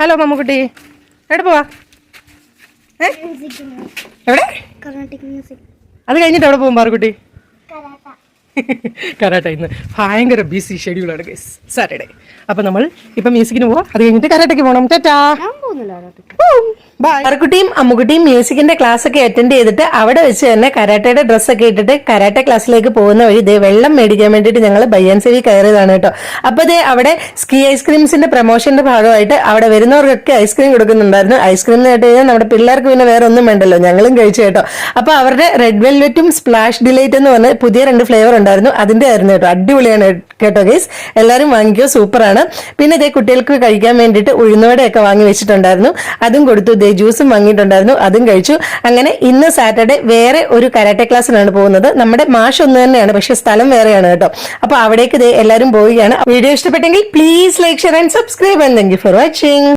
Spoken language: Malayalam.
ഹലോ മമ്മുക്കുട്ടി, എവിടെ പോവാ? എവിടെ? അത് കഴിഞ്ഞിട്ട് എവിടെ പോകും പാറുക്കുട്ടി? കരാട്ട. ഇന്ന് ഭയങ്കര ബിസി ഷെഡ്യൂളാണ് ഗൈസ്, സാറ്റർഡേ. അപ്പൊ നമ്മൾ ഇപ്പൊ മ്യൂസിക്കിന് പോവാം, അത് കഴിഞ്ഞിട്ട് കരാട്ടയ്ക്ക് പോകണം. ടാറ്റാ. പാറുക്കുട്ടിയും അമ്മുക്കുട്ടിയും മ്യൂസിക്കിന്റെ ക്ലാസ് ഒക്കെ അറ്റൻഡ് ചെയ്തിട്ട് അവിടെ വെച്ച് തന്നെ കരാട്ടയുടെ ഡ്രസ്സൊക്കെ ഇട്ടിട്ട് കരാട്ട ക്ലാസ്സിലേക്ക് പോകുന്ന വഴി ഇതേ വെള്ളം മേടിക്കാൻ വേണ്ടിയിട്ട് ഞങ്ങൾ ബയ്യാൻസേവി കയറിയതാണ് കേട്ടോ. അപ്പൊ ഇതേ അവിടെ സ്കീ ഐസ്ക്രീംസിന്റെ പ്രൊമോഷന്റെ ഭാഗമായിട്ട് അവിടെ വരുന്നവർക്കൊക്കെ ഐസ്ക്രീം കൊടുക്കുന്നുണ്ടായിരുന്നു. ഐസ്ക്രീം എന്ന് കേട്ട് കഴിഞ്ഞാൽ നമ്മുടെ പിള്ളേർക്ക് പിന്നെ വേറെ ഒന്നും വേണ്ടല്ലോ, ഞങ്ങളും കഴിച്ചു കേട്ടോ. അപ്പൊ അവരുടെ റെഡ് വെൽവെറ്റും സ്പ്ലാഷ് ഡിലൈറ്റ് എന്ന് പറഞ്ഞ പുതിയ 2 ഫ്ലേവർ ഉണ്ടായിരുന്നു, അതിന്റെ ആയിരുന്നു കേട്ടോ. അടിപൊളിയാണ് കേട്ടോ ഗൈസ്, എല്ലാവരും വാങ്ങിക്കോ, സൂപ്പറാണ്. പിന്നെ ഇതേ കുട്ടികൾക്ക് കഴിക്കാൻ വേണ്ടിയിട്ട് ഉഴുന്നുവടയൊക്കെ വാങ്ങി വെച്ചിട്ടുണ്ടായിരുന്നു, അതും കൊടുത്തു. ഇതേ ജ്യൂസും വാങ്ങിയിട്ടുണ്ടായിരുന്നു, അതും കഴിച്ചു. അങ്ങനെ ഇന്ന് സാറ്റർഡേ വേറെ ഒരു കരാട്ടെ ക്ലാസ്സിലാണ് പോകുന്നത്. നമ്മുടെ മാഷ് ഒന്ന് തന്നെയാണ്, പക്ഷെ സ്ഥലം വേറെയാണ് കേട്ടോ. അപ്പൊ അവിടേക്ക് ഇതേ എല്ലാവരും പോവുകയാണ്. വീഡിയോ ഇഷ്ടപ്പെട്ടെങ്കിൽ please like, share and subscribe, and thank you for watching.